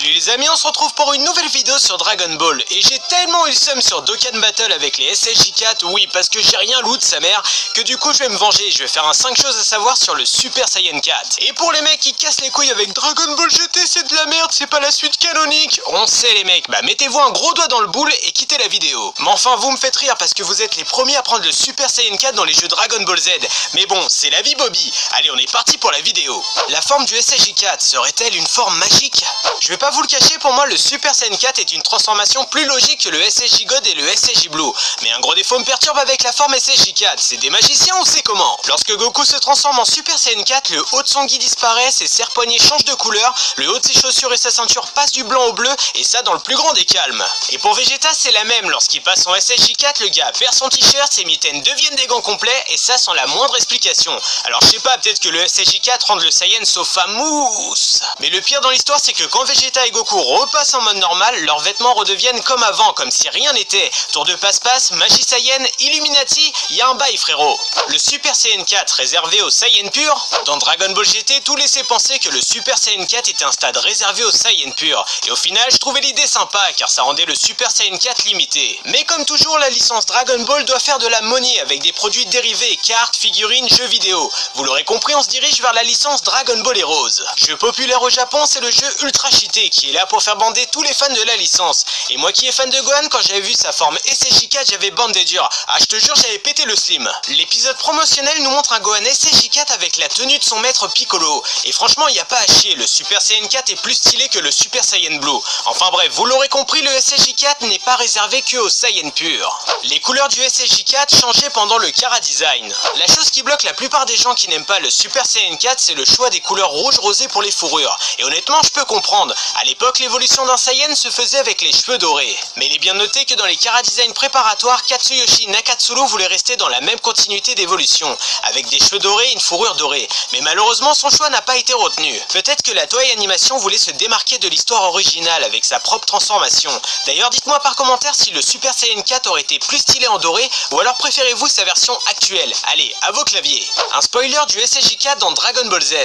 Salut les amis, on se retrouve pour une nouvelle vidéo sur Dragon Ball. Et j'ai tellement eu le seum sur Dokkan Battle avec les SSJ4, oui parce que j'ai rien loot sa mère, que du coup je vais me venger. Je vais faire un 5 choses à savoir sur le Super Saiyan 4. Et pour les mecs qui cassent les couilles avec Dragon Ball GT, c'est de la merde, c'est pas la suite canonique. On sait les mecs, bah mettez-vous un gros doigt dans le boule et quittez la vidéo. Mais enfin vous me faites rire parce que vous êtes les premiers à prendre le Super Saiyan 4 dans les jeux Dragon Ball Z. Mais bon, c'est la vie Bobby. Allez, on est parti pour la vidéo. La forme du SSJ4 serait-elle une forme magique? Je vais pas vous le cacher, pour moi le Super Saiyan 4 est une transformation plus logique que le SSJ God et le SSJ Blue. Mais un gros défaut me perturbe avec la forme SSJ4, c'est des magiciens ou c'est comment? Lorsque Goku se transforme en Super Saiyan 4, le haut de son gi disparaît, ses serre-poignets changent de couleur, le haut de ses chaussures et sa ceinture passent du blanc au bleu, et ça dans le plus grand des calmes. Et pour Vegeta c'est la même, lorsqu'il passe en SSJ4, le gars perd son t-shirt, ses mitaines deviennent des gants complets, et ça sans la moindre explication. Alors je sais pas, peut-être que le SSJ4 rend le Saiyan famous. Mais le pire dans l'histoire c'est que quand Vegeta et Goku repassent en mode normal, leurs vêtements redeviennent comme avant, comme si rien n'était. Tour de passe-passe, magie Saiyan, Illuminati, y a un bail frérot. Le Super Saiyan 4 réservé aux Saiyan purs? Dans Dragon Ball GT, tout laissait penser que le Super Saiyan 4 était un stade réservé aux Saiyan purs. Et au final, je trouvais l'idée sympa, car ça rendait le Super Saiyan 4 limité. Mais comme toujours, la licence Dragon Ball doit faire de la money avec des produits dérivés, cartes, figurines, jeux vidéo. Vous l'aurez compris, on se dirige vers la licence Dragon Ball Heroes. Jeu populaire au Japon, c'est le jeu ultra cheaté qui est là pour faire bander tous les fans de la licence. Et moi qui est fan de Gohan, quand j'avais vu sa forme SSJ4, j'avais bandé dur. Ah, je te jure, j'avais pété le slim. L'épisode promotionnel nous montre un Gohan SSJ4 avec la tenue de son maître Piccolo. Et franchement, il n'y a pas à chier, le Super Saiyan 4 est plus stylé que le Super Saiyan Blue. Enfin bref, vous l'aurez compris, le SSJ4 n'est pas réservé que aux Saiyan purs. Les couleurs du SSJ4 changeaient pendant le Kara Design. La chose qui bloque la plupart des gens qui n'aiment pas le Super Saiyan 4, c'est le choix des couleurs rouge-rosé pour les fourrures. Et honnêtement, je peux comprendre. À l'époque, l'évolution d'un Saiyan se faisait avec les cheveux dorés. Mais il est bien noté que dans les Kara Design préparatoires, Katsuyoshi Nakatsuru voulait rester dans la même continuité d'évolution, avec des cheveux dorés et une fourrure dorée. Mais malheureusement, son choix n'a pas été retenu. Peut-être que la Toei Animation voulait se démarquer de l'histoire originale avec sa propre transformation. D'ailleurs, dites-moi par commentaire si le Super Saiyan 4 aurait été plus stylé en doré, ou alors préférez-vous sa version actuelle. Allez, à vos claviers. Un spoiler du SSJ4 dans Dragon Ball Z.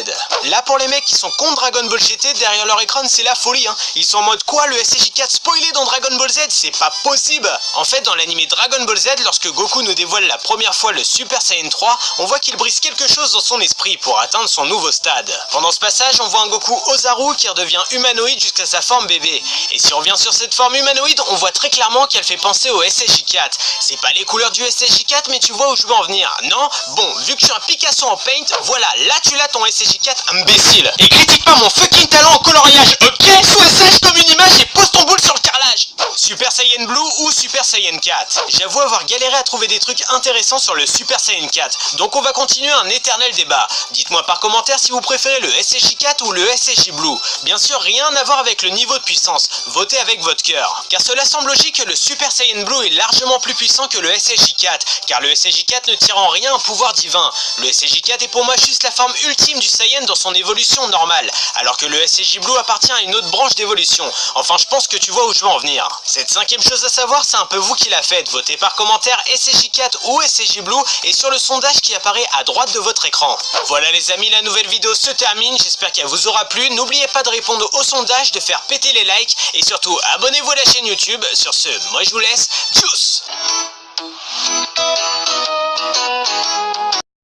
Là, pour les mecs qui sont contre Dragon Ball GT, derrière leur écran, c'est la folie, hein. Ils sont en mode quoi, le SSJ4 spoilé dans Dragon Ball Z? C'est pas possible. En fait, dans l'anime Dragon Ball Z, lorsque Goku nous dévoile la première fois le Super Saiyan 3, on voit qu'il brise quelque chose dans son esprit pour atteindre son nouveau stade. Pendant ce passage, on voit un Goku Ozaru qui redevient humanoïde jusqu'à sa forme bébé. Et si on revient sur cette forme humanoïde, on voit très clairement qu'elle fait penser au SSJ4. C'est pas les couleurs du SSJ4, mais tu vois où je veux en venir, non? Bon, vu que je suis un Picasso en paint, voilà, là tu l'as ton SSJ4, imbécile. Et critique pas mon fucking talent en coloriage, ok? Sois sage comme une image et pose ton boule sur le carrelage. Super Saiyan Blue ou Super Saiyan 4? J'avoue avoir galéré à trouver des trucs intéressants sur le Super Saiyan 4, donc on va continuer un éternel débat. Dites-moi par commentaire si vous préférez le SSJ4 ou le SSJ Blue. Bien sûr, rien à voir avec le niveau de puissance, votez avec votre cœur. Car cela semble logique que le Super Saiyan Blue est largement plus puissant que le SSJ4, car le SSJ4 ne tire en rien un pouvoir divin. Le SSJ4 est pour moi juste la forme ultime du Saiyan dans son évolution normale, alors que le SSJ Blue appartient à une autre branche d'évolution. Enfin, je pense que tu vois où je veux en venir. Cette cinquième chose à savoir, c'est un peu vous qui la faites. Votez par commentaire SSJ4 ou SSJ Blue et sur le sondage qui apparaît à droite de votre écran. Voilà les amis, la nouvelle vidéo se termine. J'espère qu'elle vous aura plu. N'oubliez pas de répondre au sondage, de faire péter les likes et surtout abonnez-vous à la chaîne YouTube. Sur ce, moi je vous laisse. Tchuss!